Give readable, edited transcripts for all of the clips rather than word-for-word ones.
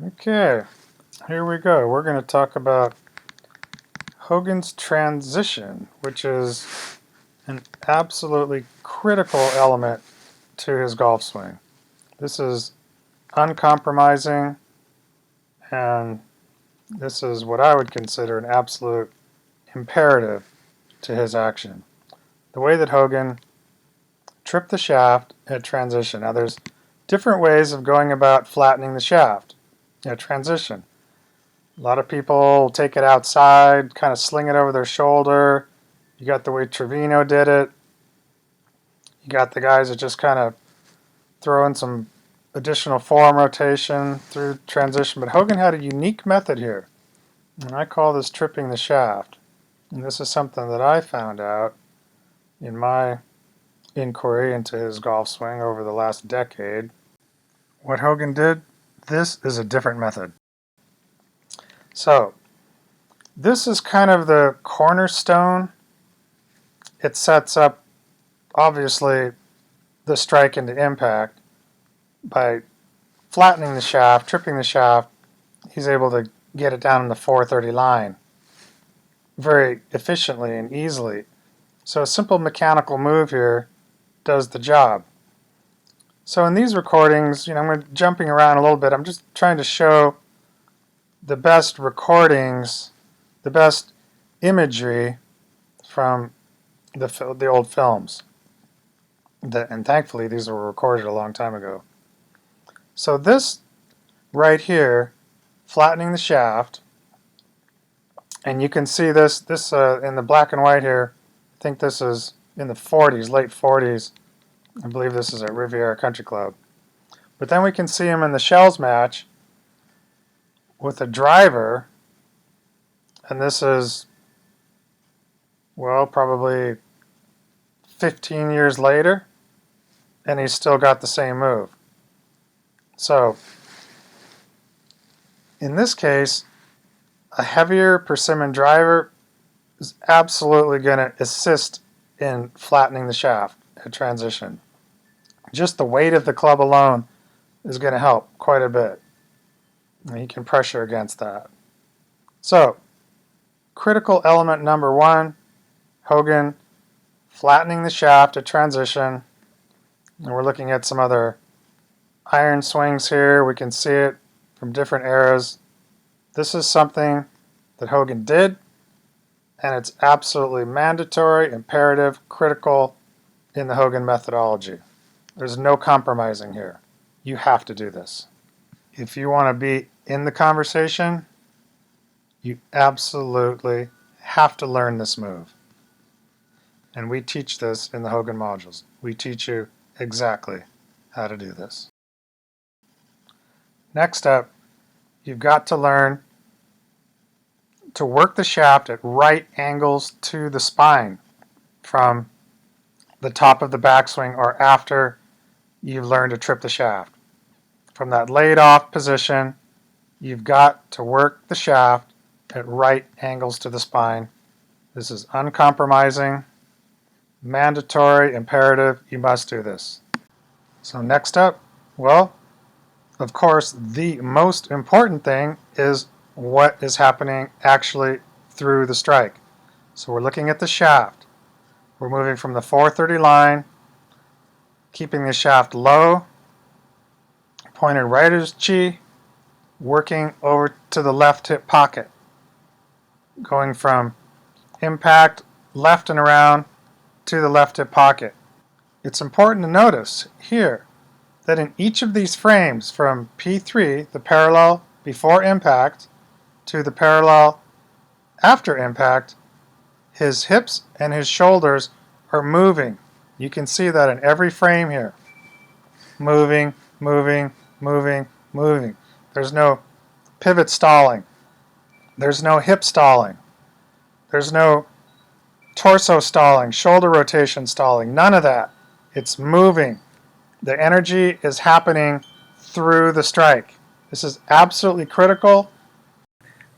Okay, here we go. We're going to talk about Hogan's transition, which is an absolutely critical element to his golf swing. This is uncompromising, and this is what I would consider an absolute imperative to his action. The way that Hogan tripped the shaft at transition. Now there's different ways of going about flattening the shaft at transition. A lot of people take it outside, kind of sling it over their shoulder. You got the way Trevino did it. You got the guys that just kind of throw in some additional form rotation through transition. But Hogan had a unique method here, and I call this tripping the shaft. And this is something that I found out in my inquiry into his golf swing over the last decade. What Hogan did, this is a different method. So, this is kind of the cornerstone. It sets up, obviously, the strike into impact. By flattening the shaft, tripping the shaft, he's able to get it down in the 430 line very efficiently and easily. So a simple mechanical move here does the job. So in these recordings, I'm jumping around a little bit. I'm just trying to show the best recordings, the best imagery from the old films. And thankfully, these were recorded a long time ago. So this right here, flattening the shaft, and you can see this in the black and white here. I think this is in the 40s, late 40s. I believe this is at Riviera Country Club. But then we can see him in the Shells match with a driver, and this is, well, probably 15 years later, and he's still got the same move. So, in this case, a heavier persimmon driver is absolutely going to assist in flattening the shaft at transition. Just the weight of the club alone is going to help quite a bit. And you can pressure against that. So, critical element number one, Hogan flattening the shaft at transition. And we're looking at some other iron swings here. We can see it from different eras. This is something that Hogan did, and it's absolutely mandatory, imperative, critical in the Hogan methodology. There's no compromising here. You have to do this. If you want to be in the conversation, you absolutely have to learn this move. And we teach this in the Hogan modules. We teach you exactly how to do this. Next up, you've got to learn to work the shaft at right angles to the spine from the top of the backswing or after you've learned to trip the shaft. From that laid off position, you've got to work the shaft at right angles to the spine. This is uncompromising, mandatory, imperative. You must do this. So next up, well, of course, the most important thing is what is happening actually through the strike. So we're looking at the shaft. We're moving from the 430 line, keeping the shaft low, pointed right at his chi, working over to the left hip pocket, going from impact left and around to the left hip pocket. It's important to notice here that in each of these frames, from P3, the parallel before impact, to the parallel after impact, his hips and his shoulders are moving. You can see that in every frame here. Moving, moving, moving, moving. There's no pivot stalling. There's no hip stalling. There's no torso stalling, shoulder rotation stalling. None of that. It's moving. The energy is happening through the strike. This is absolutely critical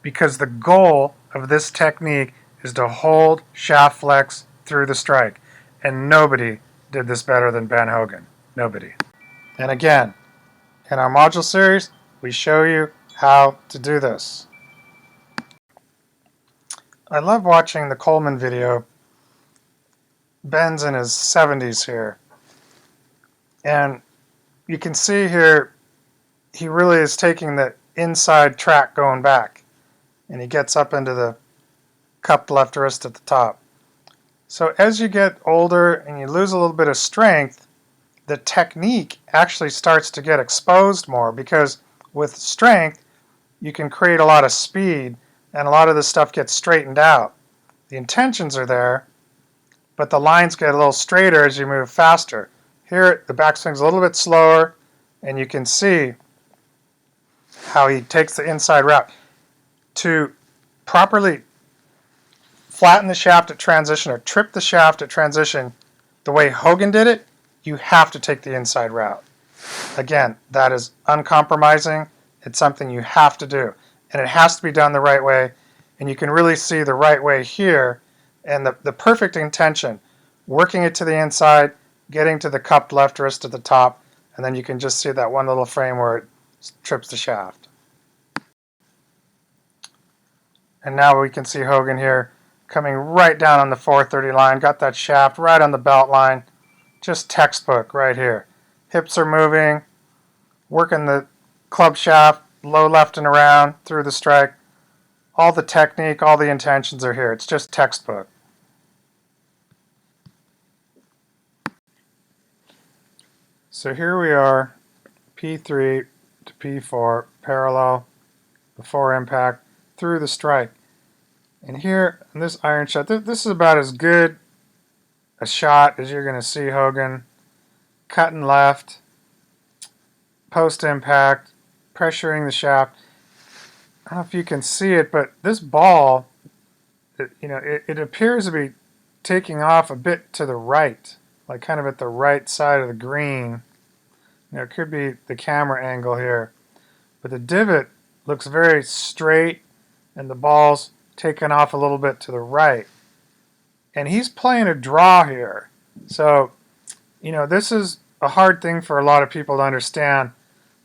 because the goal of this technique is to hold shaft flex through the strike. And nobody did this better than Ben Hogan. Nobody. And again, in our module series, we show you how to do this. I love watching the Coleman video. Ben's in his 70s here. And you can see here, he really is taking the inside track going back. And he gets up into the cupped left wrist at the top. So as you get older and you lose a little bit of strength, the technique actually starts to get exposed more, because with strength, you can create a lot of speed and a lot of this stuff gets straightened out. The intentions are there, but the lines get a little straighter as you move faster. Here, the backswing's a little bit slower, and you can see how he takes the inside route. To properly flatten the shaft at transition or trip the shaft at transition the way Hogan did it, you have to take the inside route. Again, that is uncompromising. It's something you have to do, and it has to be done the right way. And you can really see the right way here, and the perfect intention, working it to the inside, getting to the cupped left wrist at the top, and then you can just see that one little frame where it trips the shaft. And now we can see Hogan here coming right down on the 430 line, got that shaft right on the belt line, just textbook right here. Hips are moving, working the club shaft, low left and around through the strike. All the technique, all the intentions are here. It's just textbook. So here we are, P3 to P4, parallel, before impact, through the strike. And here, in this iron shot, this is about as good a shot as you're going to see Hogan. Cutting left, post-impact, pressuring the shaft. I don't know if you can see it, but this ball, it appears to be taking off a bit to the right, like kind of at the right side of the green. It could be the camera angle here, but the divot looks very straight, and the ball's taken off a little bit to the right. And he's playing a draw here. So, this is a hard thing for a lot of people to understand,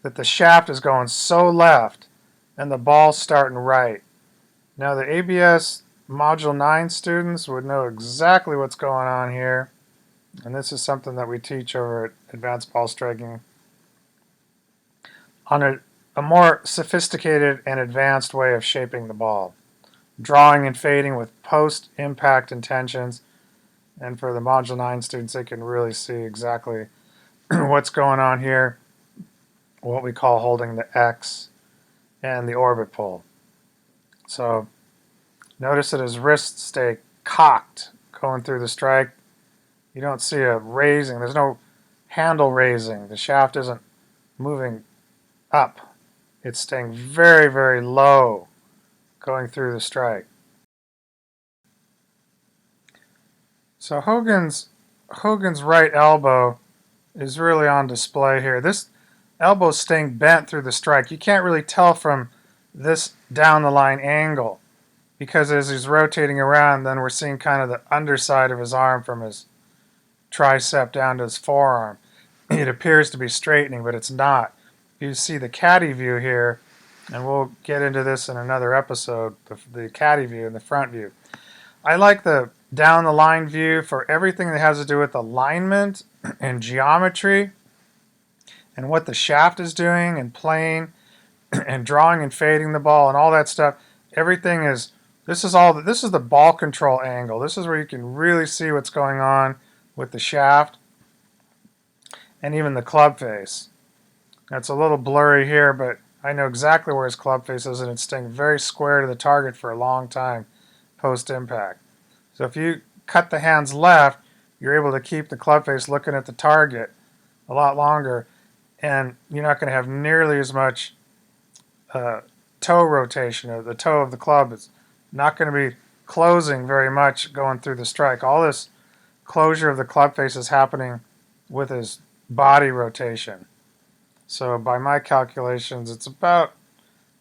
that the shaft is going so left and the ball's starting right. Now the ABS Module 9 students would know exactly what's going on here. And this is something that we teach over at Advanced Ball Striking on a more sophisticated and advanced way of shaping the ball. Drawing and fading with post-impact intentions. And for the Module 9 students, they can really see exactly what's going on here, what we call holding the X and the orbit pull. So notice that his wrists stay cocked going through the strike. You don't see a raising. There's no handle raising. The shaft isn't moving up. It's staying very, very low going through the strike. So Hogan's right elbow is really on display here. This elbow is staying bent through the strike. You can't really tell from this down the line angle, because as he's rotating around, then we're seeing kind of the underside of his arm from his tricep down to his forearm. It appears to be straightening, but it's not. You see the caddy view here, and we'll get into this in another episode, the caddy view and the front view. I like the down the line view for everything that has to do with alignment and geometry and what the shaft is doing and playing and drawing and fading the ball and all that stuff. Everything is, this is the ball control angle. This is where you can really see what's going on with the shaft and even the club face. That's a little blurry here, but I know exactly where his club face is, and it's staying very square to the target for a long time post-impact. So if you cut the hands left, you're able to keep the club face looking at the target a lot longer, and you're not going to have nearly as much toe rotation. The toe of the club is not going to be closing very much going through the strike. All this closure of the club face is happening with his body rotation. So by my calculations, it's about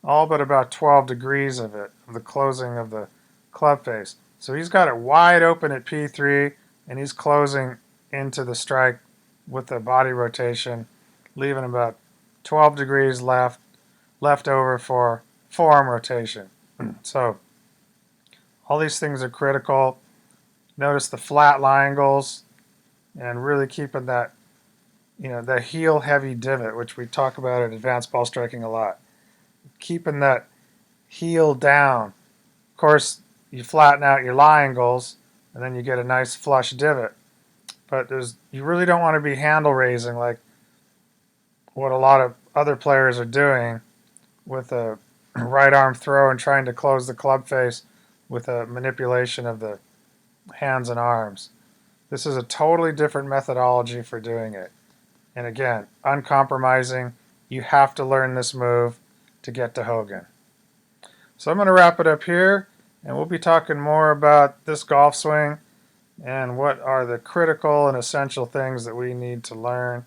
12 degrees of it, of the closing of the club face. So he's got it wide open at P3, and he's closing into the strike with the body rotation, leaving about 12 degrees left left over for forearm rotation. So all these things are critical. Notice the flat lie angles and really keeping that, the heel heavy divot, which we talk about at advanced ball striking a lot. Keeping that heel down. Of course, you flatten out your lie angles and then you get a nice flush divot. But you really don't want to be handle raising like what a lot of other players are doing with a right arm throw and trying to close the club face with a manipulation of the hands and arms. This is a totally different methodology for doing it. And again, uncompromising. You have to learn this move to get to Hogan. So I'm going to wrap it up here, and we'll be talking more about this golf swing and what are the critical and essential things that we need to learn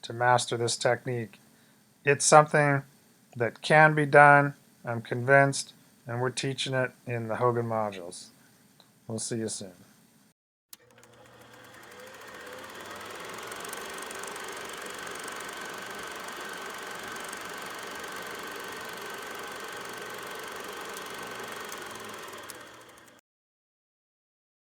to master this technique. It's something that can be done, I'm convinced, and we're teaching it in the Hogan modules. We'll see you soon.